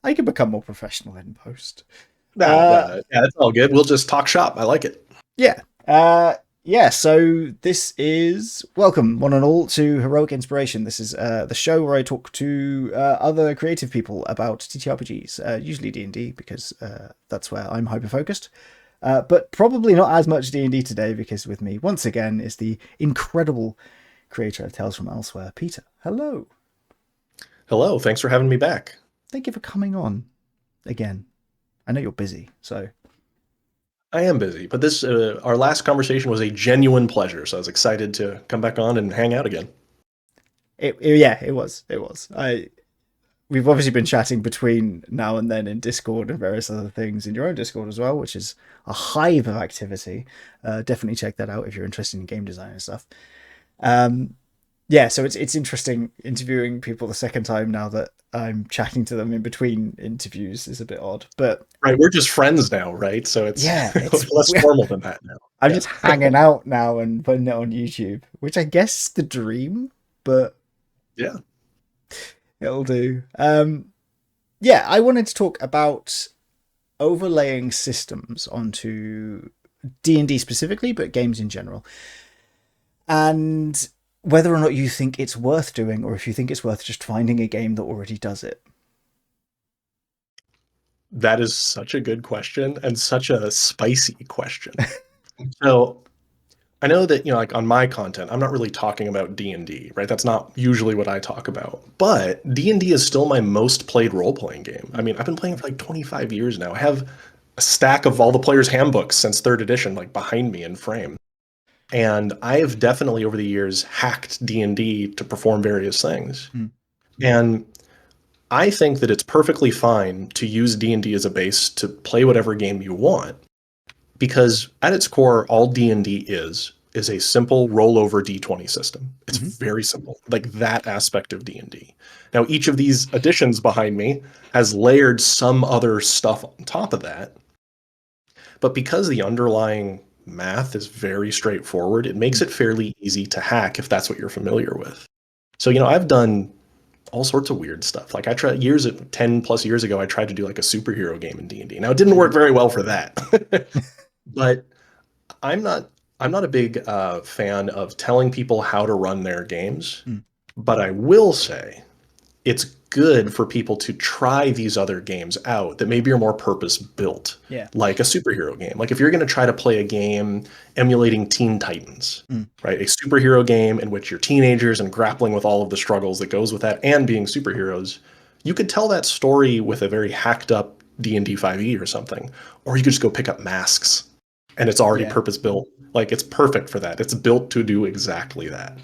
I can become more professional in post. No, Uh, no, no. Yeah, it's all good. We'll just talk shop. I like it. yeah. Yeah. So this is welcome, one and all, to Heroic Inspiration. This is the show where I talk to other creative people about TTRPGs, usually D&D because that's where I'm hyper focused. But probably not as much D&D today because with me once again is the incredible creator of Tales from Elsewhere, Peter. Hello. Hello. Thanks for having me back. Thank you for coming on again. I know you're busy, so I am busy, but this our last conversation was a genuine pleasure, so I was excited to come back on and hang out again. yeah, it was. We've obviously been chatting between now and then in Discord and various other things in your own Discord as well, which is a hive of activity. Definitely check that out if you're interested in game design and stuff. Um, yeah, so it's interesting interviewing people the second time now that I'm chatting to them in between interviews is a bit odd, but Right, we're just friends now, right? So it's yeah, it's less formal than that now. I'm Yeah. just hanging out now and putting it on YouTube, which I guess is the dream, but Yeah. it'll do. Yeah, I wanted to talk about overlaying systems onto D&D specifically, but games in general. And whether or not you think it's worth doing or if you think it's worth just finding a game that already does it. That is such a good question and such a spicy question. So I know that, like on my content, I'm not really talking about D&D, right? That's not usually what I talk about. But D&D is still my most played role-playing game. I mean, I've been playing for like 25 years now. I have a stack of all the players' handbooks since third edition, like behind me in frame. And I have definitely over the years hacked D&D to perform various things. Hmm. And I think that it's perfectly fine to use D&D as a base to play whatever game you want because at its core all D&D is a simple rollover D20 system. It's Mm-hmm. very simple. Like that aspect of D&D. Now each of these additions behind me has layered some other stuff on top of that. But because the underlying math is very straightforward, it makes it fairly easy to hack if that's what you're familiar with. So, I've done all sorts of weird stuff. Like I tried 10 plus years ago, I tried to do like a superhero game in D&D. Now it didn't work very well for that. But I'm not I'm not a big fan of telling people how to run their games, Mm. but I will say it's good for people to try these other games out that maybe are more purpose built, Yeah. like a superhero game. Like if you're going to try to play a game emulating Teen Titans, Mm. right? A superhero game in which you're teenagers and grappling with all of the struggles that goes with that and being superheroes, you could tell that story with a very hacked up D&D 5e or something, or you could just go pick up masks and it's already Yeah. purpose built. Like it's perfect for that. It's built to do exactly that.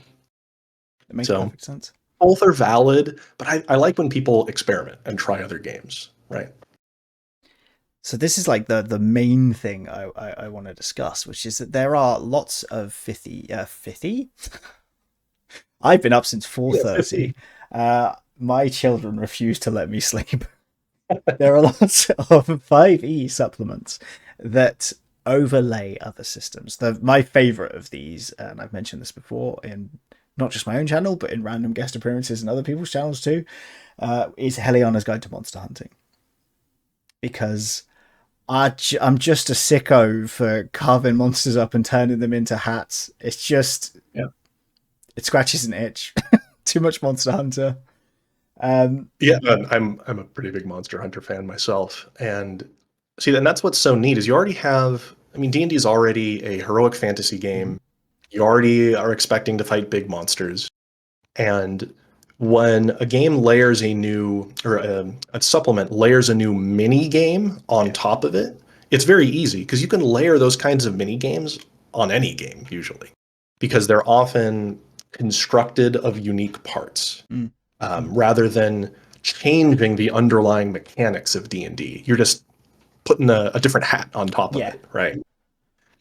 It makes So perfect sense. both are valid, but I like when people experiment and try other games, right? So this is like the main thing I want to discuss, which is that there are lots of fifty. I've been up since Yeah, 4:30. 50. My children refuse to let me sleep. There are lots of 5e supplements that overlay other systems. My favorite of these, and I've mentioned this before in not just my own channel, but in random guest appearances and other people's channels too, is Heliana's Guide to Monster Hunting. Because I'm just a sicko for carving monsters up and turning them into hats. It's just, Yeah. it scratches an itch. Too much Monster Hunter. Um, Yeah, I'm a pretty big Monster Hunter fan myself. And see, and that's what's so neat is you already have, I mean, D&D is already a heroic fantasy mhm. game. You already are expecting to fight big monsters. And when a game layers a new, or a supplement layers a new mini game on Yeah. top of it, it's very easy because you can layer those kinds of mini games on any game usually because they're often constructed of unique parts Mm. rather than changing the underlying mechanics of D&D. You're just putting a different hat on top of Yeah. it, right?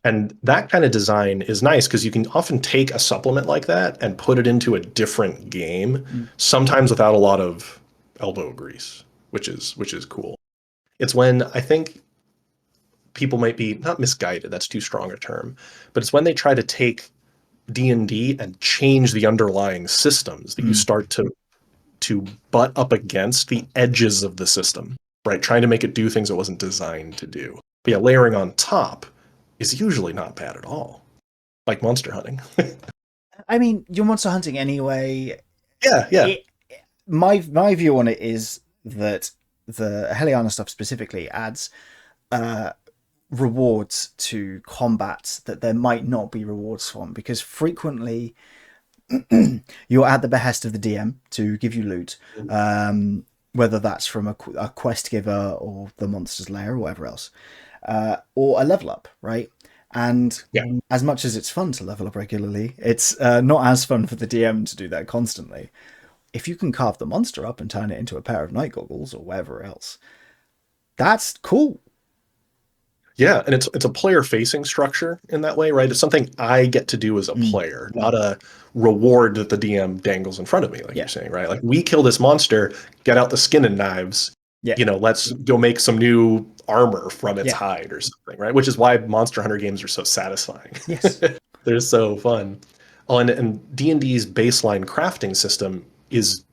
And that kind of design is nice because you can often take a supplement like that and put it into a different game, Mm. sometimes without a lot of elbow grease, which is cool. It's when I think people might be not misguided, that's too strong a term, but it's when they try to take D&D and change the underlying systems that you Mm. start to butt up against the edges of the system. right? Trying to make it do things it wasn't designed to do. But yeah, layering on top is usually not bad at all. Like monster hunting. I mean, you're monster hunting anyway. Yeah, yeah. It my view on it is that the Heliana stuff specifically adds uh, rewards to combats that there might not be rewards from, because frequently you're at the behest of the DM to give you loot, whether that's from a quest giver or the monster's lair or whatever else, or a level up, right? And Yeah. as much as it's fun to level up regularly, it's not as fun for the DM to do that constantly. If you can carve the monster up and turn it into a pair of night goggles or whatever else, that's cool. Yeah, and it's a player facing structure in that way, right? It's something I get to do as a Mm. player, not a reward that the DM dangles in front of me, like Yeah, you're saying, right? Like we kill this monster, get out the skin and knives, yeah, let's go make some new armor from its yeah, hide or something, right? Which is why Monster Hunter games are so satisfying. yes, They're so fun. Oh, and D&D's baseline crafting system is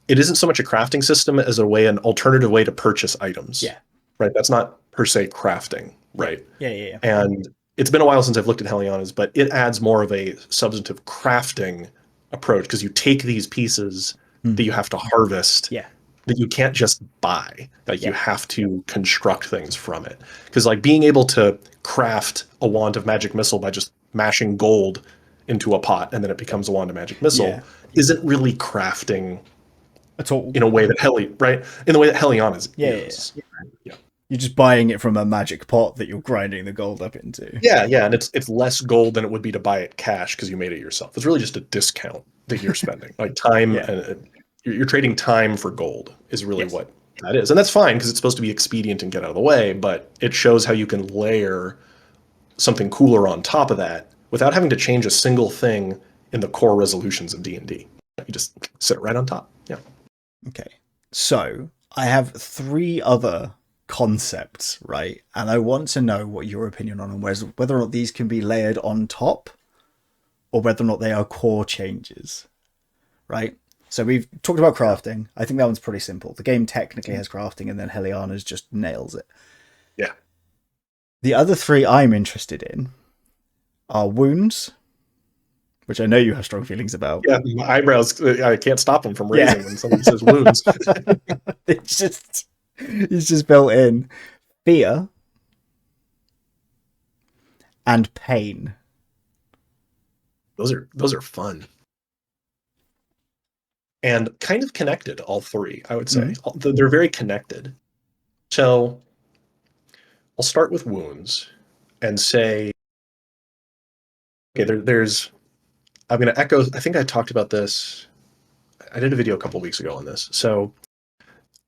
it isn't so much a crafting system as an alternative way to purchase items, yeah, right? That's not per se crafting, yeah, right? yeah, yeah, yeah. And it's been a while since I've looked at Heliana's, but it adds more of a substantive crafting approach because you take these pieces Mm. that you have to harvest Yeah, that you can't just buy. Like you yeah, have to construct things from it. Because like being able to craft a wand of magic missile by just mashing gold into a pot and then it becomes a wand of magic missile yeah. isn't really crafting At all. in a way that right? In the way that Heliana's Yeah, yeah, yeah. is. Yeah. You're just buying it from a magic pot that you're grinding the gold up into. Yeah, yeah, and it's less gold than it would be to buy it cash because you made it yourself. It's really just a discount that you're spending, like time, Yeah. and you're trading time for gold is really Yes. what that is, and that's fine because it's supposed to be expedient and get out of the way. But it shows how you can layer something cooler on top of that without having to change a single thing in the core resolutions of D&D. You just sit it right on top. Yeah. Okay. So I have three other concepts, right? And I want to know what your opinion on them, whether or not these can be layered on top or whether or not they are core changes, right? So we've talked about crafting. I think that one's pretty simple. The game technically has crafting, and then Heliana's just nails it. Yeah. The other three I'm interested in are wounds, which I know you have strong feelings about. Yeah, my eyebrows, I can't stop them from Yeah. raising when someone says wounds. It's just built in. Fear and pain. Those are fun. And kind of connected, all three, I would say. Mm-hmm. They're very connected. So I'll start with wounds and say, okay, I'm going to echo, I think I talked about this. I did a video a couple of weeks ago on this. So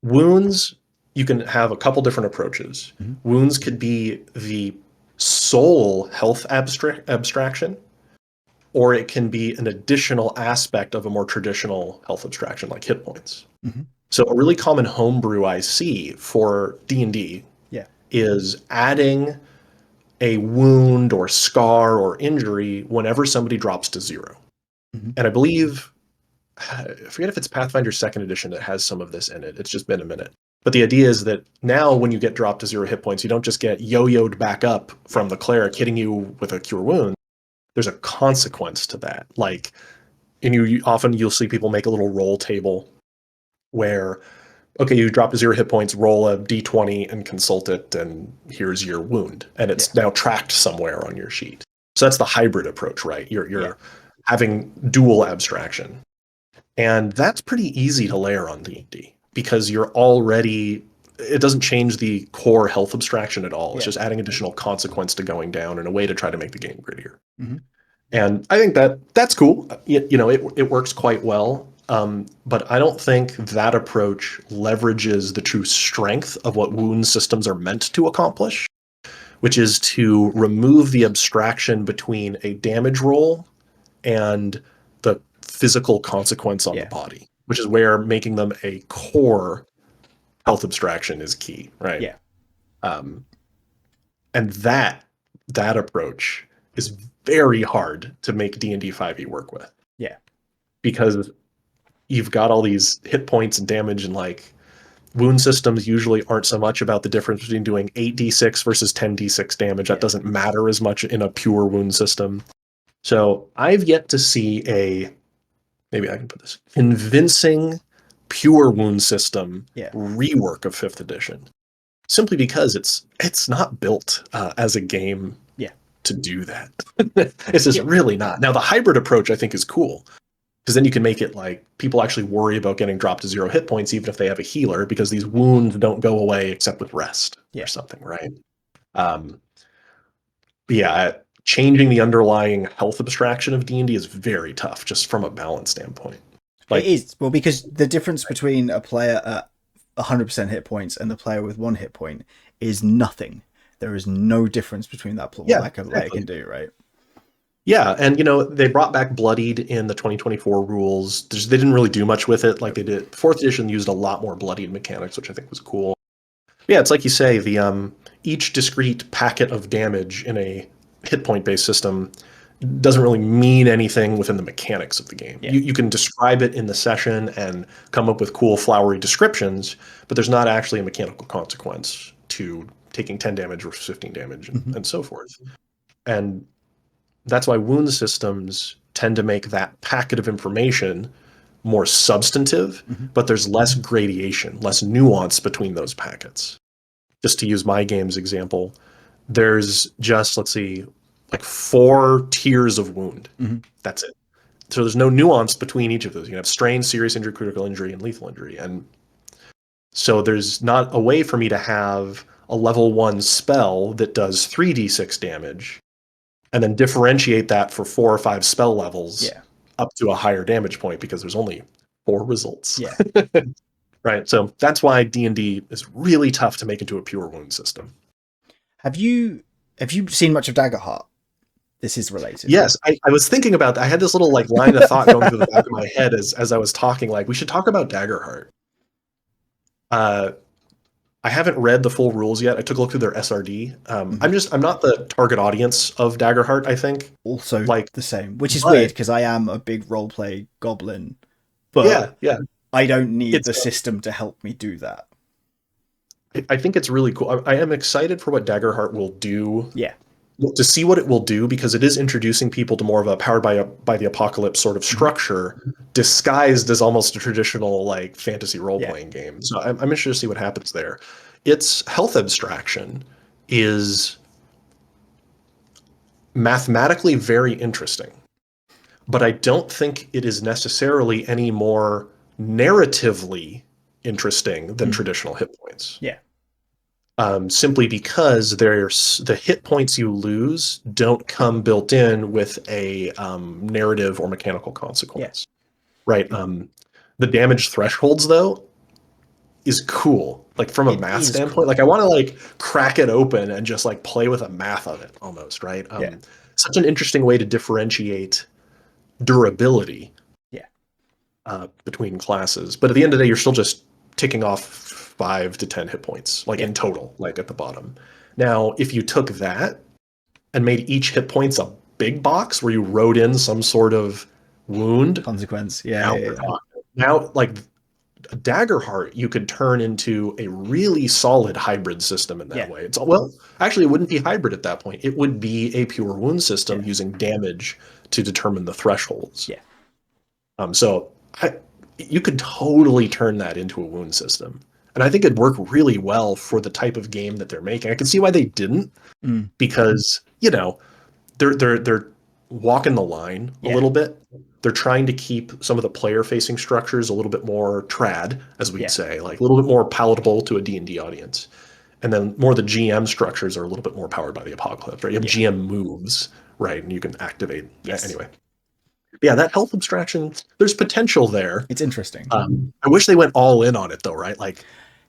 wounds, you can have a couple different approaches. Mm-hmm. Wounds could be the sole health abstraction, or it can be an additional aspect of a more traditional health abstraction like hit points. Mm-hmm. So a really common homebrew I see for D&D Yeah. is adding a wound or scar or injury whenever somebody drops to 0. Mm-hmm. And I believe, I forget if it's Pathfinder 2nd edition that has some of this in it. It's just been a minute. But the idea is that now when you get dropped to 0 hit points, you don't just get yo-yoed back up from the cleric hitting you with a cure wound. There's a consequence to that. Like, and you'll see people make a little roll table where, okay, you drop to 0 hit points, roll a d20 and consult it, and here's your wound. And it's now tracked somewhere on your sheet. So that's the hybrid approach, right? You're having dual abstraction. And that's pretty easy to layer on D&D because it doesn't change the core health abstraction at all. It's just adding additional consequence to going down in a way to try to make the game grittier. Mm-hmm. And I think that's cool. It works quite well. But I don't think that approach leverages the true strength of what wound systems are meant to accomplish, which is to remove the abstraction between a damage roll and the physical consequence on the body, which is where making them a core health abstraction is key, right? Yeah. And that approach is very hard to make D&D 5e work with. Yeah. Because you've got all these hit points and damage and like wound systems usually aren't so much about the difference between doing 8d6 versus 10d6 damage. That Yeah. doesn't matter as much in a pure wound system. So I've yet to see a, maybe I can put this, convincing pure wound system Yeah. rework of 5th edition, simply because it's not built as a game Yeah. to do that. It's just Yeah. really not. Now the hybrid approach I think is cool, because then you can make it like people actually worry about getting dropped to 0 hit points even if they have a healer, because these wounds don't go away except with rest or Yeah. something, right? Um, yeah, changing the underlying health abstraction of D&D is very tough just from a balance standpoint. It Like, is. Well, because the difference between a player at 100% hit points and the player with 1 hit point is nothing. There is no difference between what yeah, that player exactly. can do, right? Yeah, and they brought back Bloodied in the 2024 rules. They didn't really do much with it like Nope. they did. 4th edition used a lot more Bloodied mechanics, which I think was cool. Yeah, it's like you say, the each discrete packet of damage in a hit point based system doesn't really mean anything within the mechanics of the game. Yeah. You can describe it in the session and come up with cool flowery descriptions, but there's not actually a mechanical consequence to taking 10 damage versus 15 damage Hmm. and so forth. And that's why wound systems tend to make that packet of information more substantive, Hmm. but there's less gradation, less nuance between those packets. Just to use my game's example, there's just, let's see, like 4 tiers of wound. Hmm. That's it. So there's no nuance between each of those. You have strain, serious injury, critical injury, and lethal injury. And so there's not a way for me to have a level 1 spell that does 3d6 damage and then differentiate that for 4 or 5 spell levels Yeah. up to a higher damage point, because there's only 4 results. Yeah. Right. So that's why D&D is really tough to make into a pure wound system. Have you seen much of Daggerheart? This is related. Yes, I was thinking about that. I had this little like line of thought going through the back of my head as I was talking, like we should talk about Daggerheart. Uh, I haven't read the full rules yet. I took a look through their SRD. Hmm. I'm not the target audience of Daggerheart, I think. Also Like, the same, which is weird but because I am a big roleplay goblin, but yeah, yeah. I don't need It's the system to help me do that. I think it's really cool. I am excited for what Daggerheart will do, Yeah. to see what it will do, because it is introducing people to more of a powered by the apocalypse sort of Hmm. structure, disguised as almost a traditional like fantasy role Yeah. playing game. So I'm interested to see what happens there. Its health abstraction is mathematically very interesting, but I don't think it is necessarily any more narratively interesting than Mm. traditional hit points. Yeah. Simply because the hit points you lose don't come built in with a narrative or mechanical Yeah. consequence, right? The damage thresholds, though, is cool. Like from a It math is standpoint, like cool. I want to like crack it open and just like play with a math of it almost, right? Yeah. Such an interesting way to differentiate durability Yeah. between classes. But at the end of the day, you're still just ticking off 5 to 10 hit points, like Yeah. in total, like at the bottom. Now, if you took that and made each hit points a big box where you wrote in some sort of wound, Consequence. Yeah. now Yeah. we're Yeah. talking. Now, like a Daggerheart, you could turn into a really solid hybrid system in that Yeah. way. It's well, actually, it wouldn't be hybrid at that point. It would be a pure wound system Yeah. using damage to determine the thresholds. Yeah. So you could totally turn that into a wound system. And I think it'd work really well for the type of game that they're making. I can see why they didn't, Mm. because, they're walking the line a Yeah. little bit. They're trying to keep some of the player facing structures a little bit more trad, as we'd Yeah. say, like a little bit more palatable to a D&D audience. And then more the GM structures are a little bit more powered by the apocalypse, right? You have Yeah. GM moves, right? And you can activate. Yes. Anyway, yeah, that health abstraction, there's potential there. It's interesting. I wish they went all in on it though, right? Like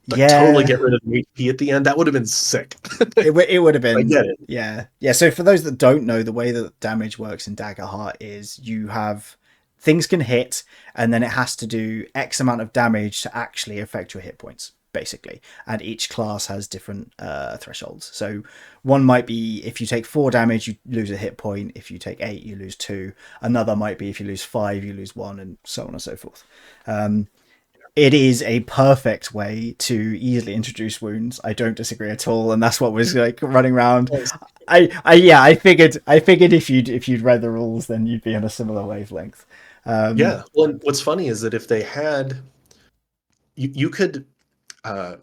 totally Yeah. get rid of the HP at the end. That would have been sick. It would have I been. get it. Yeah. Yeah. So for those that don't know, the way that damage works in Daggerheart is you have things can hit, and then it has to do X amount of damage to actually affect your hit points, basically. And each class has different thresholds. So one might be if you take 4 damage, you lose a hit point. If you take 8, you lose 2. Another might be if you lose 5, you lose 1, and so on and so forth. Um, it is a perfect way to easily introduce wounds. I don't disagree at all, and that's what was like running around. Yes. Yeah, I figured if you'd read the rules, then you'd be on a similar wavelength. Yeah. Well, and what's funny is that if they had, you could. Uh,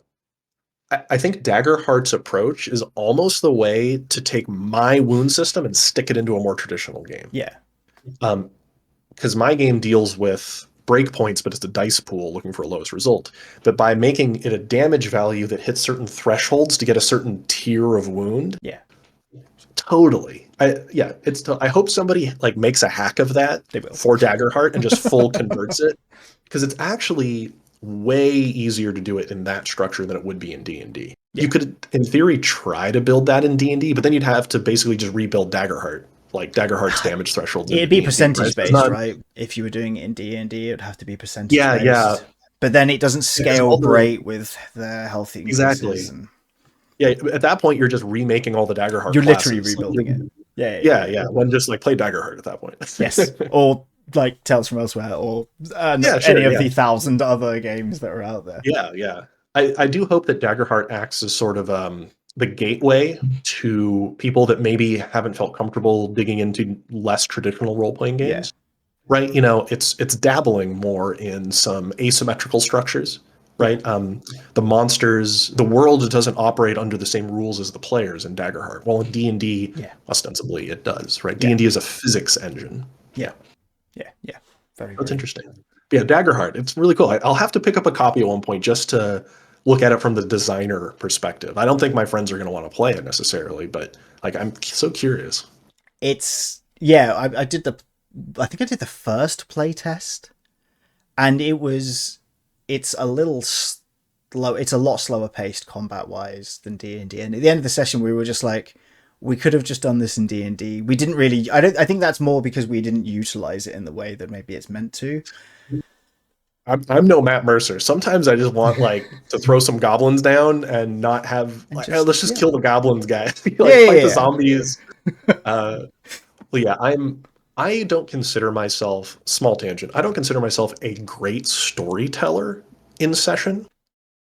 I think Daggerheart's approach is almost the way to take my wound system and stick it into a more traditional game. Yeah, Um, because my game deals with breakpoints, but it's a dice pool looking for a lowest result. But by making it a damage value that hits certain thresholds to get a certain tier of wound, yeah, totally. I hope somebody like makes a hack of that they will. for Daggerheart and just full converts it, because it's actually way easier to do it in that structure than it would be in D&D. Yeah. You could, in theory, try to build that in D&D, but then you'd have to basically just rebuild Daggerheart, like Daggerheart's damage thresholds into It'd be D&D, right? percentage It's based, not, right? If you were doing it in D&D, it'd have to be percentage yeah, yeah. based. But then it doesn't Because scale all the great with the health increases, exactly. and Yeah, at that point you're just remaking all the Daggerheart you're literally classes. Like, rebuilding it. Yeah, yeah, yeah, yeah. yeah. When just like play Daggerheart at that Yes, point. or like Tales from Elsewhere, or Yeah, any sure, of yeah. the 1,000 other games that are out there. Yeah, yeah. I do hope that Daggerheart acts as sort of the gateway to people that maybe haven't felt comfortable digging into less traditional role-playing Yeah, games. Right? You know, it's dabbling more in some asymmetrical structures, yeah, right? The monsters, the world doesn't operate under the same rules as the players in Daggerheart. Well, in D&D, yeah, ostensibly it does, right? yeah, D&D is a physics engine. yeah, Yeah, yeah, yeah. Very, that's very. interesting. Yeah, Daggerheart, it's really cool. I'll have to pick up a copy at one point just to look at it from the designer perspective. I don't think my friends are going to want to play it necessarily, but like I'm so curious. It's yeah. I did the. I think I did the first play test, and it's a little slow. It's a lot slower paced combat wise than D&D. And at the end of the session, we were just like, we could have just done this in D&D. We didn't really. I think that's more because we didn't utilize it in the way that maybe it's meant to. I'm no Matt Mercer. Sometimes I just want like to throw some goblins down and not have And like, just let's just yeah, kill the goblins, guy. yeah, Like fight the yeah, zombies. Uh, but yeah, I don't consider myself small tangent. I don't consider myself a great storyteller in session.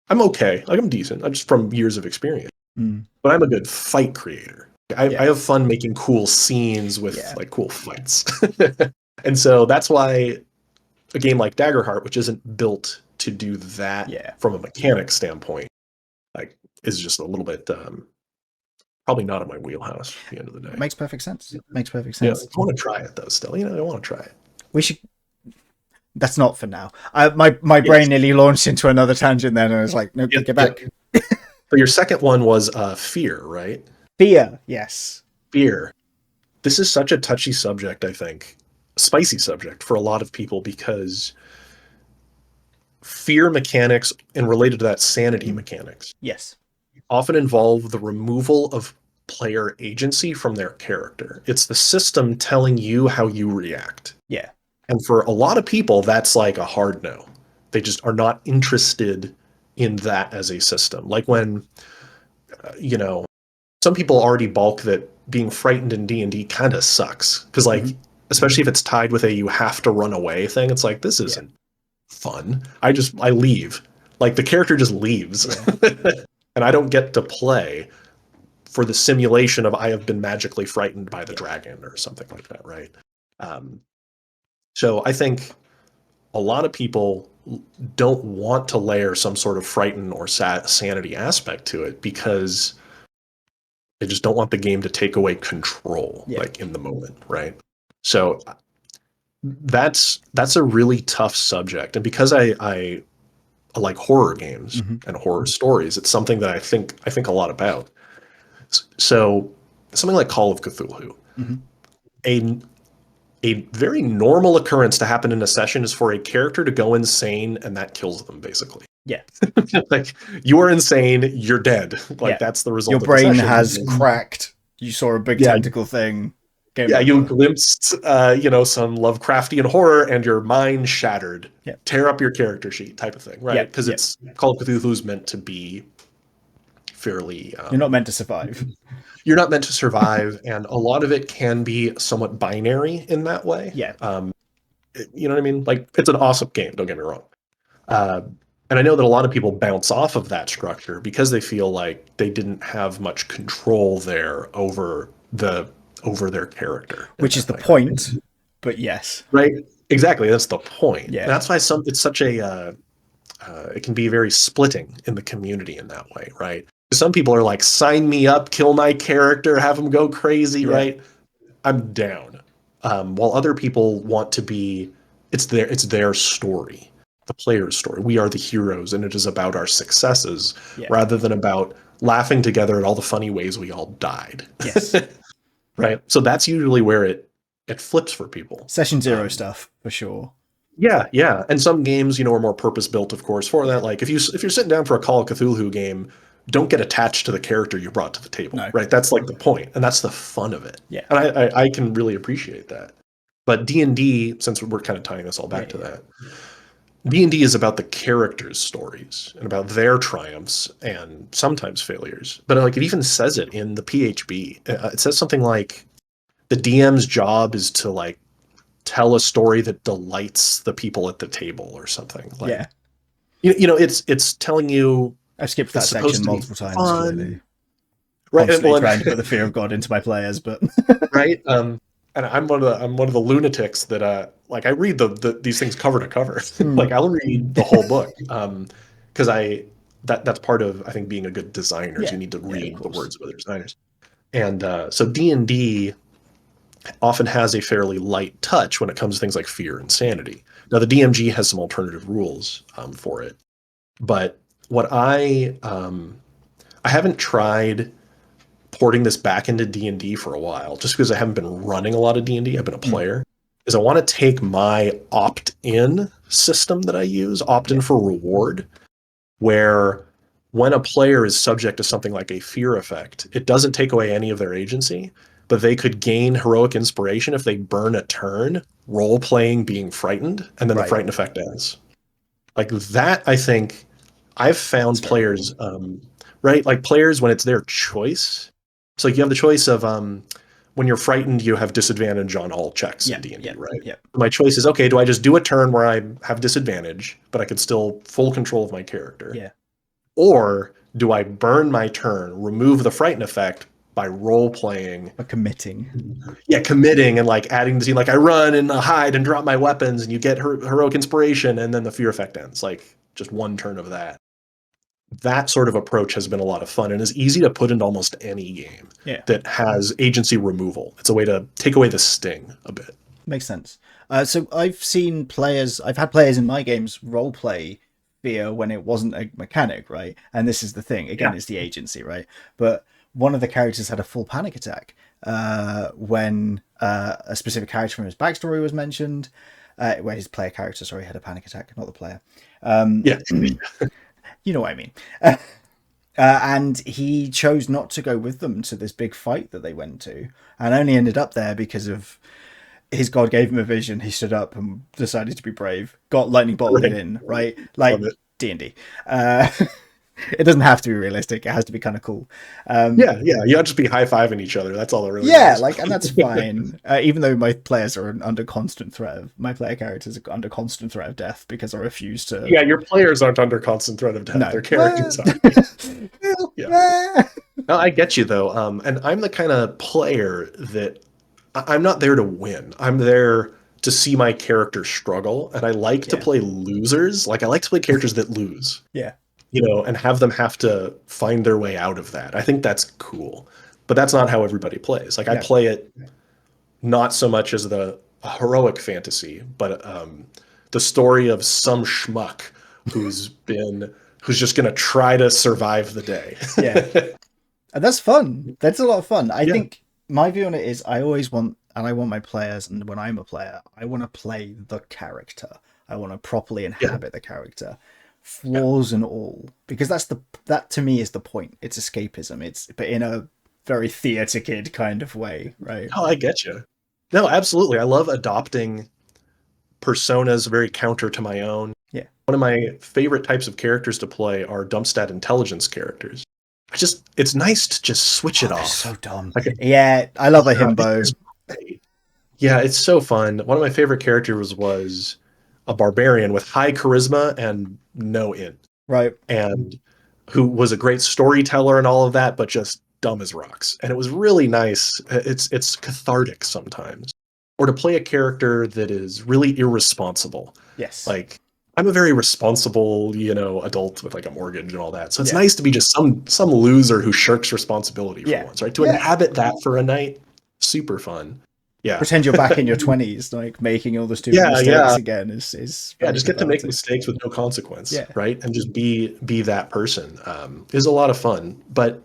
I'm okay. Like I'm decent. I'm just from years of experience. yeah. Mm, But I'm a good fight creator. I yeah, have fun making cool scenes with yeah, like cool fights. And so that's why a game like Daggerheart, which isn't built to do that yeah. from a mechanic standpoint, like is just a little bit probably not in my wheelhouse at the end of the day. Makes perfect sense. Makes perfect Yeah, sense. I want to try it though. Still, I want to try it. We should. That's not for now. My Yes. brain nearly launched into another tangent then, and I was like, nope, Yep. get Yep. back. But your second one was fear, right? Fear, yes. Fear. This is such a touchy subject, I think, spicy subject for a lot of people because fear mechanics and related to that sanity Mm, mechanics yes. often involve the removal of player agency from their character. It's the system telling you how you react. Yeah. And for a lot of people, that's like a hard no. They just are not interested in that as a system. Like when, you know, some people already balk that being frightened in D&D kind of sucks. Because, like, Hmm. especially if it's tied with a you have to run away thing, it's like, this Yeah. isn't fun. I leave. Like, the character just leaves. Yeah. And I don't get to play for the simulation of I have been magically frightened by the Yeah. dragon or something like that, right? Um, so I think a lot of people don't want to layer some sort of frighten or sanity aspect to it because they just don't want the game to take away control Yeah. like in the moment, right? So that's a really tough subject, and because I like horror games Hmm. and horror stories, it's something that I think a lot about. So something like Call of Cthulhu, Hmm. a a very normal occurrence to happen in a session is for a character to go insane and that kills them basically. Yeah. Like you are insane, you're dead. Like Yeah. that's the Your result of the brain session. has cracked. You saw a big Yeah, tentacle thing. Game yeah, you over. glimpsed some Lovecraftian horror and your mind shattered. Yeah. Tear up your character sheet type of thing, right? Yeah. Because Yeah. it's Call of Cthulhu is meant to be fairly You're not meant to survive. you're not meant to survive, and a lot of it can be somewhat binary in that way. Yeah. You know what I mean? Like it's an awesome game. Don't get me wrong. And I know that a lot of people bounce off of that structure because they feel like they didn't have much control there over their character in Which is that the way. point. But yes, Right? Exactly. That's the point. And yeah, that's why it's such a it can be very splitting in the community in that way, right? Some people are like, sign me up, kill my character, have them go crazy, yeah, right? I'm down. While other people want to be, it's their story, the player's story. We are the heroes, and it is about our successes yeah, rather than about laughing together at all the funny ways we all died. yes. Right. So that's usually where it flips for people. Session zero Um, stuff for sure. yeah, yeah. And some games, are more purpose built, of course, for that. Like if you're sitting down for a Call of Cthulhu game, don't get attached to the character you brought to the table, No, right? That's like the point, and that's the fun of it. yeah, And I can really appreciate that. But D&D, since we're kind of tying this all yeah, back to yeah, that, D&D is about the characters' stories and about their triumphs and sometimes failures. But like it even says it in the PHB. It says something like the DM's job is to like tell a story that delights the people at the table or something. Like yeah. it's telling you I've skipped it's that supposed section to be multiple times. Clearly, fun, right? And, constantly well, trying to put the fear of God into my players, but right. And I'm one of the lunatics that like I read these things cover to cover. Hmm. Like I'll read the whole book because that's part of I think being a good designer is Yeah, you need to yeah, of read the course. words of other designers. And so D&D often has a fairly light touch when it comes to things like fear and sanity. Now the DMG has some alternative rules for it, but what I haven't tried porting this back into D&D for a while, just because I haven't been running a lot of D&D. I've been a Hmm. player. Is I want to take my opt-in system that I use, opt-in Yeah, for reward, where when a player is subject to something like a fear effect, it doesn't take away any of their agency, but they could gain heroic inspiration if they burn a turn role playing being frightened, and then the right. frightened effect ends. Like that, I think I've That's found very players, cool. right? Like players when it's their choice. So like you have the choice of when you're frightened, you have disadvantage on all checks in Yeah, D&D, yeah, right? yeah, My choice is okay, do I just do a turn where I have disadvantage, but I could still full control of my character? yeah. Or do I burn my turn, remove the frighten effect by role playing, For committing. yeah, committing and like adding the scene, like I run and hide and drop my weapons and you get heroic inspiration and then the fear effect ends, like just one turn of that. That sort of approach has been a lot of fun and is easy to put into almost any game Yeah, that has agency removal. It's a way to take away the sting a bit. makes sense. So I've had players in my games role play fear when it wasn't a mechanic, right? And this is the thing. Again, Yeah. it's the agency, right? But one of the characters had a full panic attack when a specific character from his backstory was mentioned. Where his player character, sorry, had a panic attack, not the player. Yeah. You know what I mean. And he chose not to go with them to this big fight that they went to, and only ended up there because of his god gave him a vision. He stood up and decided to be brave. Got lightning bolted Right. in, right? Love Like it. D&D. Uh, it doesn't have to be realistic. It has to be kind of cool. Yeah, yeah. You ought to just be high fiving each other. That's all it really Yeah, does. like, and that's fine. Even though my players are under constant threat of my player characters are under constant threat of death because I refuse to. Yeah, your players aren't under constant threat of death. No. Their characters are. Yeah. No, I get you though. And I'm the kind of player that I'm not there to win. I'm there to see my character struggle, and I like to Yeah. play losers. Like I like to play characters that lose, Yeah. and have them have to find their way out of that. I think that's cool. But that's not how everybody plays. Like I No. play it not so much as the heroic fantasy, but the story of some schmuck who's just gonna try to survive the day. Yeah. And that's fun. That's a lot of fun. I Yeah, think my view on it is I always want, and I want my players, and when I'm a player, I want to play the character. I want to properly yeah, inhabit the character, yeah. flaws and all, because that to me is the point. It's escapism. It's but in a very theater kid kind of way, right? Oh, I get you. No, absolutely. I love adopting personas very counter to my own. Yeah. One of my favorite types of characters to play are Dumpstat intelligence characters. It's nice to just switch Oh, it they're off. so dumb. Like, Yeah, I love a it's himbo. just great. Yeah, it's so fun. One of my favorite characters was a barbarian with high charisma and no int, Right. and who was a great storyteller and all of that, but just dumb as rocks. And it was really nice. It's cathartic sometimes, or to play a character that is really irresponsible. Yes. Like I'm a very responsible, adult with like a mortgage and all that. So it's Yeah. nice to be just some loser who shirks responsibility for Yeah. once, right? To Yeah. inhabit that for a night, super fun. Yeah. Pretend you're back in your 20s, like making all the stupid Yeah, mistakes yeah. again is Yeah, very just get to make cathartic. mistakes with no consequence, Yeah. right? And just be that person is a lot of fun. But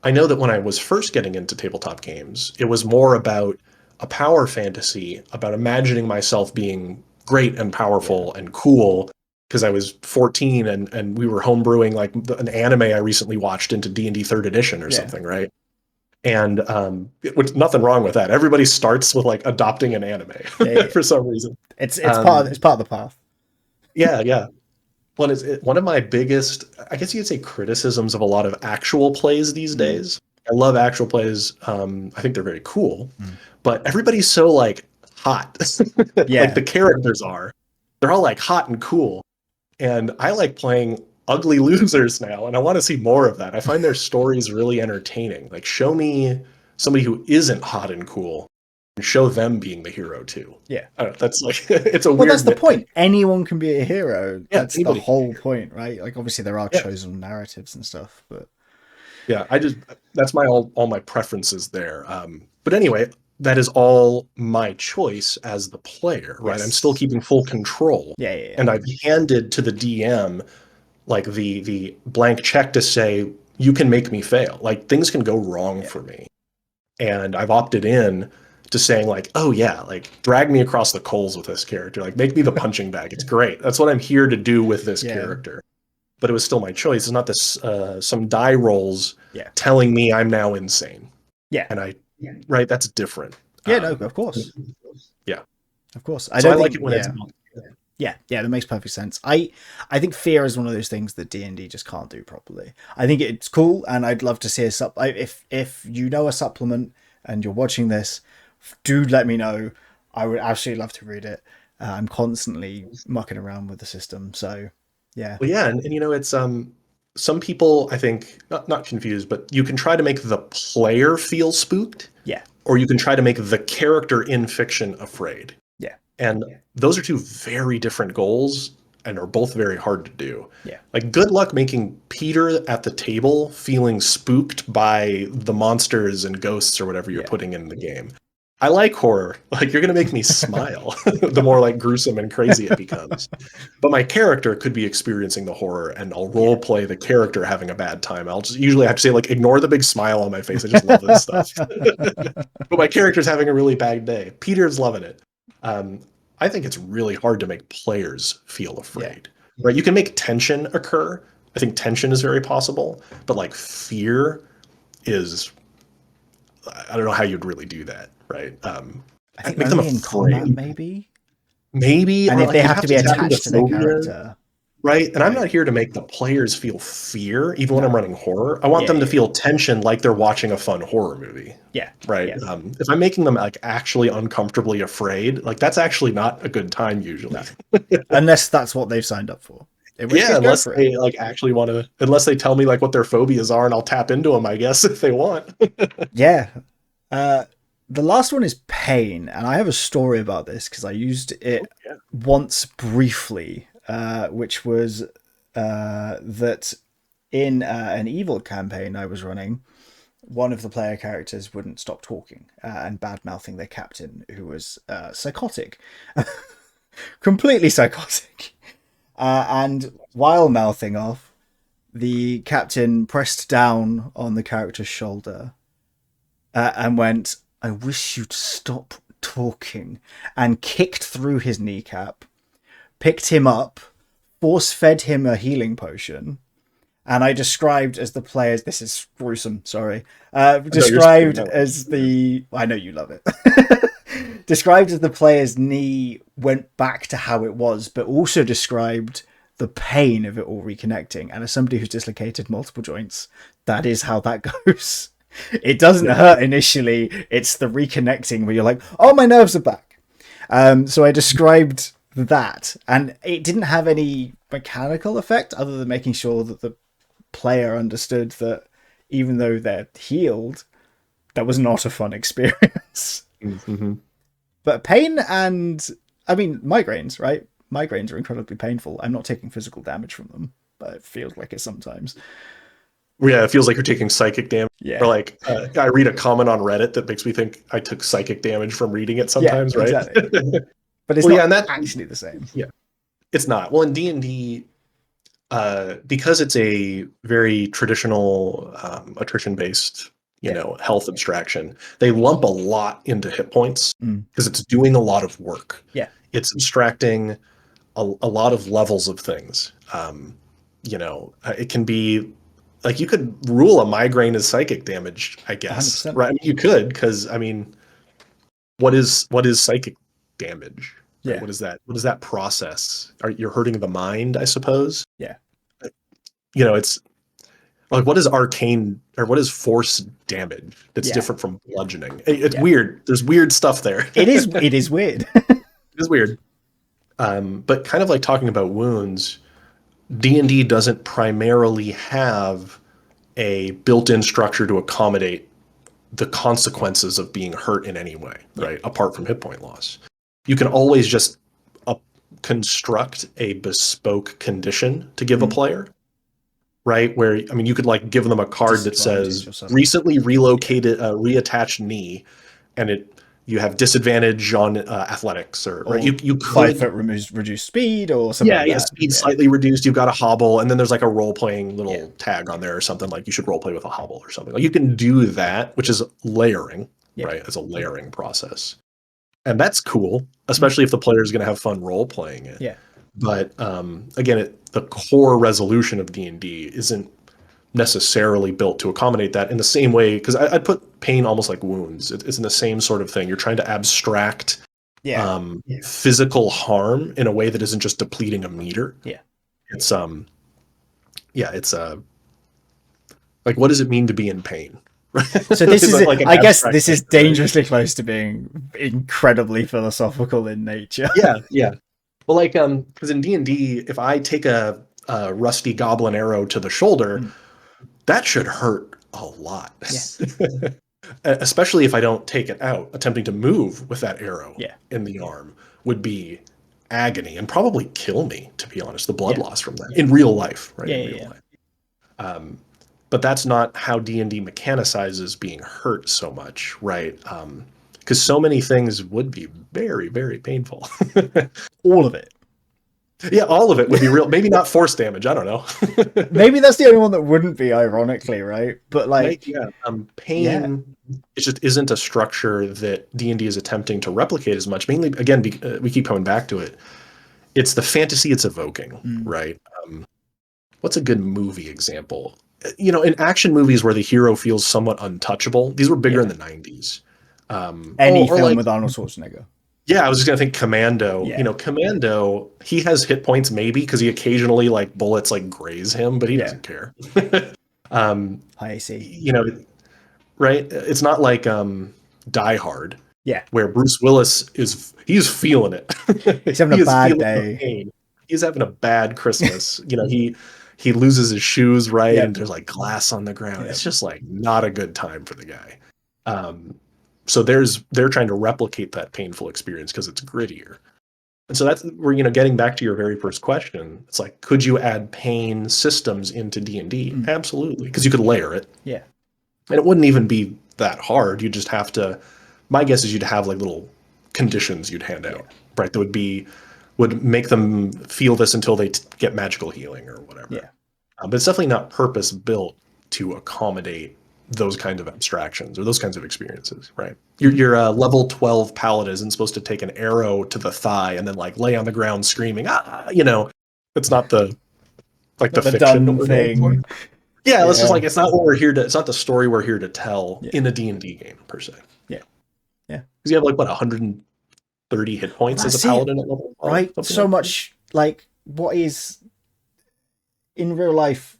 I know that when I was first getting into tabletop games, it was more about a power fantasy, about imagining myself being great and Yeah. powerful and cool because I was 14 and we were homebrewing like an anime I recently watched into D&D third edition or Yeah. something, right? And which nothing wrong with that. Everybody starts with like adopting an anime Yeah. Yeah. for some reason. It's part of Um, it's part of the path. yeah, yeah. One of my biggest, I guess you could say, criticisms of a lot of actual plays these Mm. days. I love actual plays. I think they're very cool, Mm. but everybody's so like hot, like Yeah. the characters are. They're all like hot and cool, and I like playing ugly losers now, and I want to see more of that. I find their stories really entertaining. Like, show me somebody who isn't hot and cool, and show them being the hero too. Yeah. I don't know, that's like it's a Well, weird that's the nitpick. point. Anyone can be a hero. Yeah, That's the anybody can be a whole hero. point, right? Like, obviously, there are Yeah. chosen narratives and stuff, but Yeah, that's my all my preferences there. But anyway, that is all my choice as the player, right? I'm still yes. keeping full control, Yeah, yeah, yeah. and I've handed to the DM like the blank check to say you can make me fail. Like things can go wrong Yeah. for me, and I've opted in to saying like, oh yeah, like drag me across the coals with this character, like make me the punching bag. It's great. That's what I'm here to do with this Yeah. character, but it was still my choice. It's not this some die rolls Yeah. telling me I'm now insane. Yeah. And right, that's different. Yeah, no, of course. Yeah. Of course. I So I don't like think it when it's yeah. Yeah, yeah, that makes perfect sense. I think fear is one of those things that D&D just can't do properly. I think it's cool, and I'd love to see a if you know a supplement and you're watching this, do let me know. I would absolutely love to read it. I'm constantly mucking around with the system, so yeah, Well, yeah, and it's some people I think not confused, but you can try to make the player feel spooked, yeah, or you can try to make the character in fiction afraid. yeah, And those are two very different goals and are both very hard to do. yeah, Like, good luck making Peter at the table feeling spooked by the monsters and ghosts or whatever you're yeah, putting in the game. I like horror. Like, you're going to make me smile the more like gruesome and crazy it becomes. But my character could be experiencing the horror and I'll role yeah. play the character having a bad time. I'll just usually have to say, like, ignore the big smile on my face. I just love this stuff. But my character's having a really bad day. Peter's loving it. Um, I think it's really hard to make players feel Yeah. afraid, right? You can make tension occur. I think tension is very possible, but like fear is, I don't know how you'd really do that, right? I think Make them only in combat, afraid, maybe, maybe, and or if like they you'd have have to to be tap into attached to their phobia, character, right? And I'm right? not here to make the players feel fear, even when I'm No, running horror. I want yeah, them to yeah, feel tension like they're watching a fun horror movie, yeah, right? yeah. If I'm making them like actually uncomfortably afraid, like that's actually not a good time usually. No, unless that's what they've signed up for, in which Yeah, case, go unless for it. they like actually want to, unless they tell me like what their phobias are, and I'll tap into them, I guess, if they want. Yeah. Uh, the last one is pain, and I have a story about this because I used it Yeah. once briefly, which was that in an evil campaign I was running, one of the player characters wouldn't stop talking and bad mouthing their captain, who was psychotic, completely psychotic. And while mouthing off, the captain pressed down on the character's shoulder and went, "I wish you'd stop talking," and kicked through his kneecap, picked him up, force fed him a healing potion. And I described as the players, this is gruesome, sorry. No, you're saying Described no. as the, I know you love it. Described as the player's knee went back to how it was, but also described the pain of it all reconnecting. And as somebody who's dislocated multiple joints, that is how that goes. It doesn't Yeah. hurt initially. It's the reconnecting where you're like, oh, my nerves are back. So I described that, and it didn't have any mechanical effect other than making sure that the player understood that even though they're healed, that was not a fun experience. Mm-hmm. But pain and, I mean, migraines, right? Migraines are incredibly painful. I'm not taking physical damage from them, but it feels like it sometimes. Yeah, it feels like you're taking psychic damage. Or Yeah. like, I read a comment on Reddit that makes me think I took psychic damage from reading it Yeah, sometimes, right? exactly. But it's Well, yeah, not and that, actually the same. yeah, it's not. Well, in D&D, because it's a very traditional attrition-based, Yeah. health abstraction, they lump a lot into hit points Mm. because it's doing a lot of work. Yeah. It's abstracting a lot of levels of things. It can be like you could rule a migraine as psychic damage, I guess, 100%. right? I mean, you could, because I mean, what is psychic damage, right? Yeah. What is that process? You're hurting the mind, I suppose. Yeah. It's like, what is arcane, or what is force damage that's Yeah. different from bludgeoning? It's Yeah. weird. There's weird stuff there. It is weird. It is weird. But kind of like talking about wounds, D&D doesn't primarily have a built-in structure to accommodate the consequences of being hurt in any way, Yeah. right? Apart from hit point loss. You can always just construct a bespoke condition to give a player, right? Where, I mean, you could like give them a card that says recently relocated, reattached knee, and you have disadvantage on athletics, or right? You could 5 foot reduced speed or something. Yeah, like yeah, that. speed slightly reduced. You've got a hobble, and then there's like a role-playing little tag on there or something, like you should role-play with a hobble or something. Like you can do that, which is layering, right? It's a layering process. And that's cool, especially if the player is going to have fun role-playing it. Yeah. But again, the core resolution of D&D isn't necessarily built to accommodate that in the same way, because I'd put pain almost like wounds. It's in the same sort of thing. You're trying to abstract physical harm in a way that isn't just depleting a meter. Yeah. It's like, what does it mean to be in pain? So this is, like I guess this is dangerously close to being incredibly philosophical in nature. Yeah. Well, like, because in D&D, if I take a rusty goblin arrow to the shoulder, that should hurt a lot. Yeah. Especially if I don't take it out. Attempting to move with that arrow in the arm would be agony and probably kill me, to be honest. The blood loss from that in real life, right? In real life. But that's not how D&D mechanicizes being hurt so much, right? Because so many things would be very, very painful. All of it. Yeah, all of it would be real. Maybe not force damage. I don't know. Maybe that's the only one that wouldn't be, ironically, right? But like, pain, it just isn't a structure that D&D is attempting to replicate as much. Mainly, again, we keep coming back to it. It's the fantasy it's evoking, right? What's a good movie example? In action movies where the hero feels somewhat untouchable, these were bigger in the 90s. Any film with Arnold Schwarzenegger. Yeah, I was just gonna think Commando. Yeah. Commando, he has hit points maybe because he occasionally like bullets like graze him, but he doesn't care. I see. Right? It's not like Die Hard. Yeah. Where Bruce Willis he's feeling it. He's having a bad day. He's having a bad Christmas. He loses his shoes, right? And there's like glass on the ground. It's just like not a good time for the guy. So they're trying to replicate that painful experience because it's grittier. And so that's where, getting back to your very first question, it's like, could you add pain systems into D&D? Absolutely. Because you could layer it. Yeah. And it wouldn't even be that hard. You just have to, my guess is you'd have like little conditions you'd hand out, right? That would make them feel this until they get magical healing or whatever. Yeah. But it's definitely not purpose built to accommodate those kinds of abstractions or those kinds of experiences, right? Your level 12 paladin isn't supposed to take an arrow to the thigh and then like lay on the ground screaming, it's not the fiction done thing. Yeah, it's just like, it's not what we're here to, it's not the story we're here to tell in a D&D game per se. Yeah. Because you have like, what, 130 hit points as a paladin at level 12? Right? So much, like, what is in real life,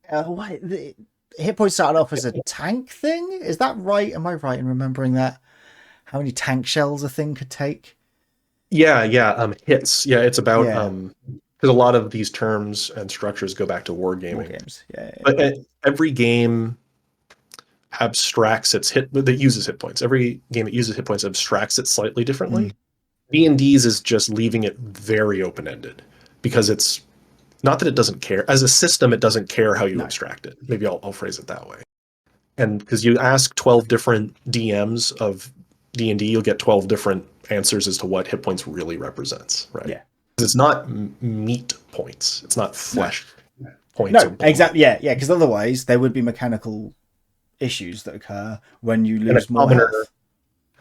the hit points started off as a tank thing? Is that right? Am I right in remembering that? How many tank shells a thing could take? Yeah. Hits. Yeah, it's about Yeah, because a lot of these terms and structures go back to war wargaming. games. Yeah. But every game abstracts its hit that uses hit points. Every game that uses hit points abstracts it slightly Mm, differently. D&D's is just leaving it very open-ended because it's not that it doesn't care. As a system, it doesn't care how you no. abstract it. Maybe I'll phrase it that way. And because you ask 12 different DMs of D&D, you'll get 12 different answers as to what hit points really represents, right? Yeah. Because it's not meat points. It's not No. flesh points or No. blood. Exactly. Yeah. Yeah. Because otherwise, there would be mechanical issues that occur when you And a lose more commoner, health.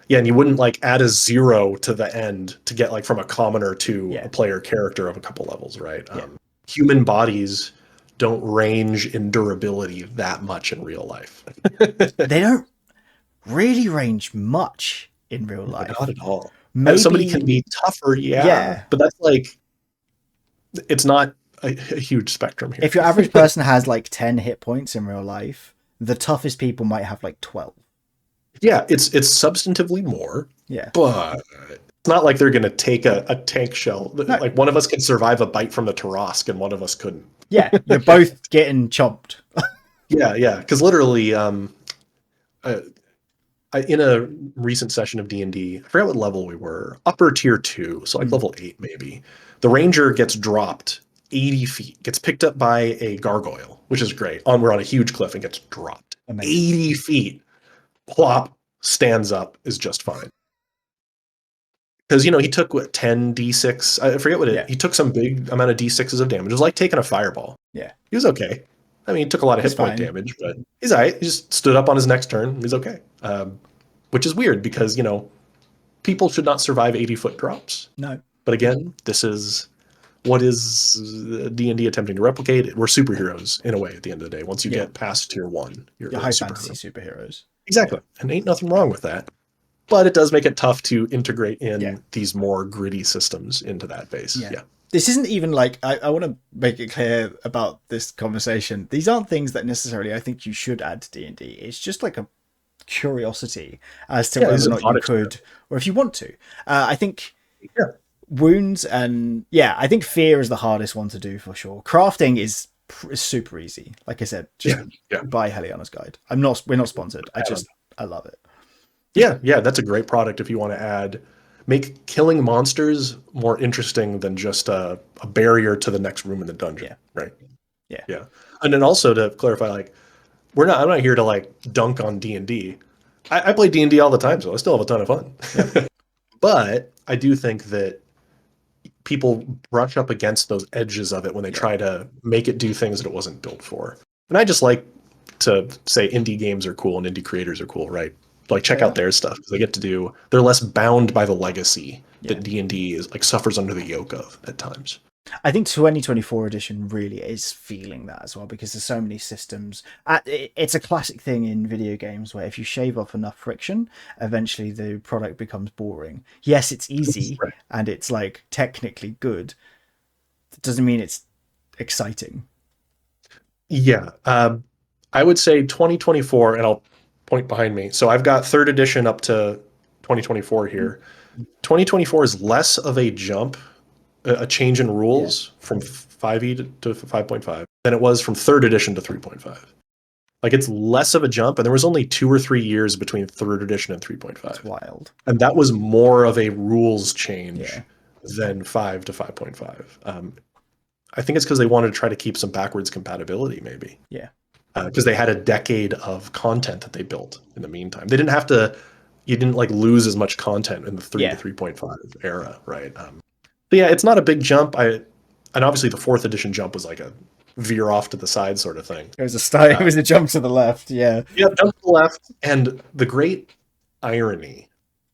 yeah, and you wouldn't like add a 0 to the end to get like from a commoner to Yeah. a player character of a couple levels, right? Yeah. Human bodies don't range in durability that much in real life. They don't really range much in real No, not life. at all. Somebody can Maybe. be tougher, yeah, Yeah. but that's like it's not a huge spectrum here. If your average person has like 10 hit points in real life, the toughest people might have like 12. Yeah, it's substantively more, Yeah. but it's not like they're going to take a tank shell. No. Like one of us can survive a bite from the Tarask and one of us couldn't. Yeah. You're both getting chomped. Yeah, because literally, uh, in a recent session of D&D, I forgot what level we were, upper tier 2, so like Mm, level 8 maybe. The ranger gets dropped 80 feet, gets picked up by a gargoyle, which is great. We're on a huge cliff and gets dropped amazing. 80 feet. Plop, stands up, is just fine. Because he took what 10 d6. I forget what Yeah. he took some big amount of d6s of damage. It was like taking a fireball. Yeah. He was okay. I mean, he took a lot of He's hit point fine. damage, but he's all right. He just stood up on his next turn. He's okay. Which is weird because people should not survive 80-foot drops. No. But again, this is what is D&D attempting to replicate. We're superheroes in a way at the end of the day. Once you Yeah. get past tier 1, you're Your a high fantasy superhero. superheroes. Exactly. Yeah. And ain't nothing wrong with that. But it does make it tough to integrate Yeah. in these more gritty systems into that base. Yeah. Yeah. This isn't even like I want to make it clear about this conversation. These aren't things that necessarily I think you should add to D&D. It's just like a curiosity as to Yeah, whether these or are not you thought could experiments. or if you want to. I think Yeah. wounds and yeah, I think fear is the hardest one to do for sure. Crafting is super easy. Like I said, just Yeah. Yeah. buy Heliana's Guide. We're not sponsored. I love it. Yeah. That's a great product if you want to make killing monsters more interesting than just a barrier to the next room in the dungeon. Yeah. Right. Yeah. Yeah. And then also to clarify, like, I'm not here to like dunk on D&D. I play D&D all the time, so I still have a ton of fun. Yep. But I do think that people brush up against those edges of it when they Yeah. try to make it do things that it wasn't built for. And I just like to say indie games are cool and indie creators are cool, right? Like check They out are. their stuff because they're less bound by the legacy Yeah. that D&D is like suffers under the yoke of at times. I think 2024 edition really is feeling that as well because there's so many systems. It's a classic thing in video games where if you shave off enough friction, eventually the product becomes boring. Yes, it's easy Right. and it's like technically good. It doesn't mean it's exciting. Yeah. I would say 2024, and I'll point behind me. So I've got third edition up to 2024 here. 2024 is less of a jump, a change in Yeah, rules from 5e to 5.5 than it was from third edition to 3.5. Like it's less of a jump, and there was only 2 or 3 years between third edition and it's 3.5. wild. And that was more of a rules change Yeah, than 5 to 5.5. I think it's because they wanted to try to keep some backwards compatibility, maybe. yeah, Because they had a decade of content that they built in the meantime. They didn't have to, you didn't like lose as much content in the 3 to yeah. 3.5 era, right? But yeah, it's not a big jump. And obviously the fourth edition jump was like a veer off to the side sort of thing. It was a style. It was a jump to the left. Yeah, Yeah, jump to the left. And the great irony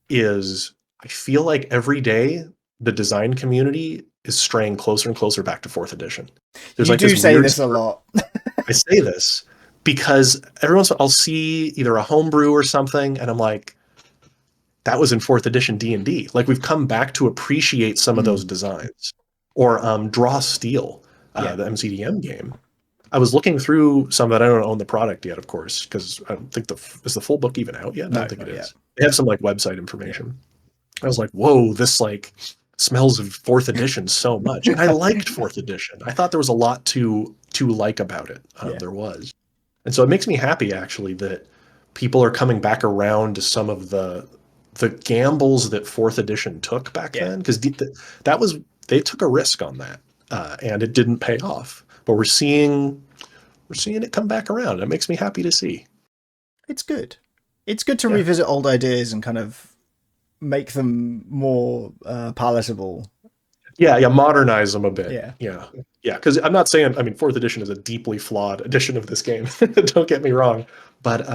is I feel like every day the design community is straying closer and closer back to fourth edition. There's you like do this say weird this a lot. I say this because every once in a while I'll see either a homebrew or something, and I'm like, that was in fourth edition D&D. Like we've come back to appreciate some of those Mm, designs. Or Draw Steel, yeah, the MCDM game. I was looking through some that I don't own the product yet, of course, because I don't think is the full book even out yet? I no, don't think it not yet. is. They have some like website Yeah, information. I was like, whoa, this like smells of fourth edition so much, and I liked fourth edition. I thought there was a lot to like about it. Yeah. There was, and so it makes me happy actually that people are coming back around to some of the gambles that fourth edition took back Yeah. then, because that was, they took a risk on that, and it didn't pay off. But we're seeing it come back around. It makes me happy to see. It's good. It's good to Yeah. revisit old ideas and kind of make them more palatable. Yeah, modernize them a bit. Yeah. Yeah. Because I'm not saying, I mean, fourth edition is a deeply flawed edition of this game. Don't get me wrong, but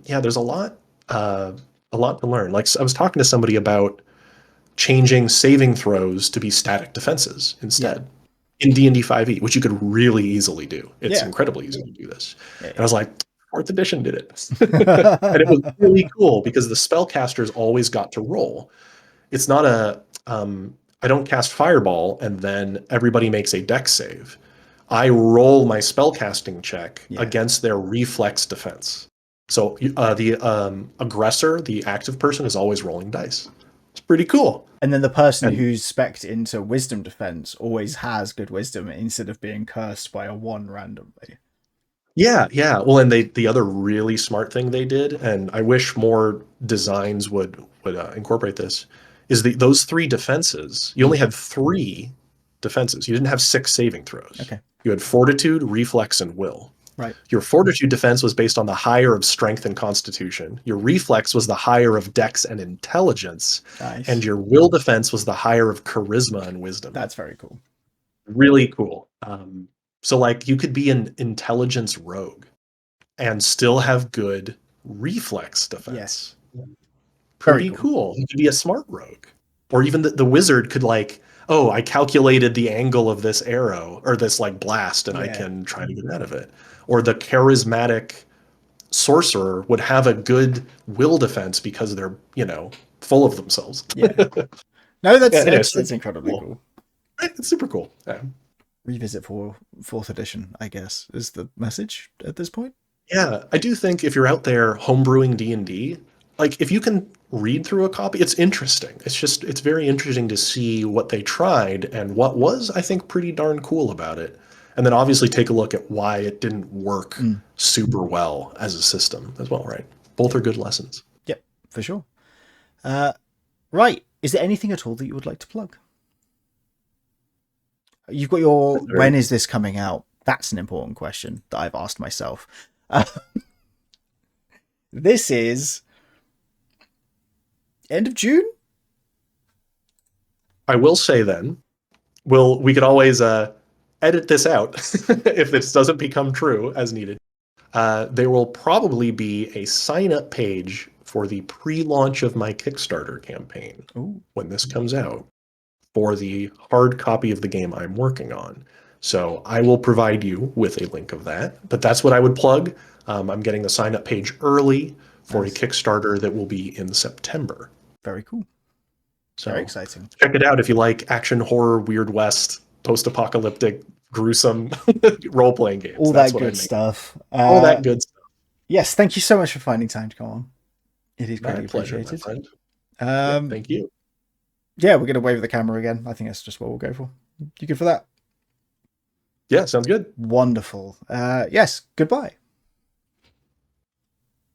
yeah, there's a lot to learn. Like, I was talking to somebody about changing saving throws to be static defenses instead in D&D 5e, which you could really easily do. It's Yeah. incredibly easy to do this. Yeah. And I was like, fourth edition did it. And it was really cool because the spellcasters always got to roll. It's not I don't cast fireball and then everybody makes a dex save. I roll my spellcasting check Yeah. against their reflex defense. So the aggressor, the active person, is always rolling dice. It's pretty cool. And then the person And who's spec'd into wisdom defense always has good wisdom instead of being cursed by a 1 randomly. yeah. Well, and the other really smart thing they did, and I wish more designs would incorporate this, is those 3 defenses. You only had 3 defenses. You didn't have 6 saving throws. Okay. You had fortitude, reflex, and will. Right. Your fortitude defense was based on the higher of strength and constitution. Your reflex was the higher of dex and intelligence. Nice. And your will defense was the higher of charisma and wisdom. That's very cool. Really cool. So like you could be an intelligence rogue and still have good reflex defense. Yes. Pretty cool. You could be a smart rogue. Or even the wizard could like, oh, I calculated the angle of this arrow or this like blast and I can try to get out of it. Or the charismatic sorcerer would have a good will defense because they're, full of themselves. Yeah. No, that's incredibly cool. It's super cool. Yeah. Revisit for 4th edition, I guess, is the message at this point. Yeah, I do think if you're out there homebrewing D&D, like if you can read through a copy, it's interesting. It's very interesting to see what they tried and what was, I think, pretty darn cool about it. And then obviously take a look at why it didn't work super well as a system as well, right? Both are good lessons. Yep, for sure. Right. Is there anything at all that you would like to plug? You've got your, when is this coming out? That's an important question that I've asked myself. This is end of June? I will say then, we could always edit this out if this doesn't become true as needed. There will probably be a sign-up page for the pre-launch of my Kickstarter campaign when this comes out for the hard copy of the game I'm working on. So I will provide you with a link of that, but that's what I would plug. I'm getting the sign-up page early for a Kickstarter that will be in September. Very cool. So very exciting. Check it out if you like action, horror, Weird West, post-apocalyptic, gruesome role-playing games. All that good stuff. All that good stuff. Yes, thank you so much for finding time to come on. It is greatly appreciated. My friend. Thank you. Yeah, we're going to wave the camera again. I think that's just what we'll go for. You good for that? Yeah, sounds good. Wonderful. Yes, goodbye.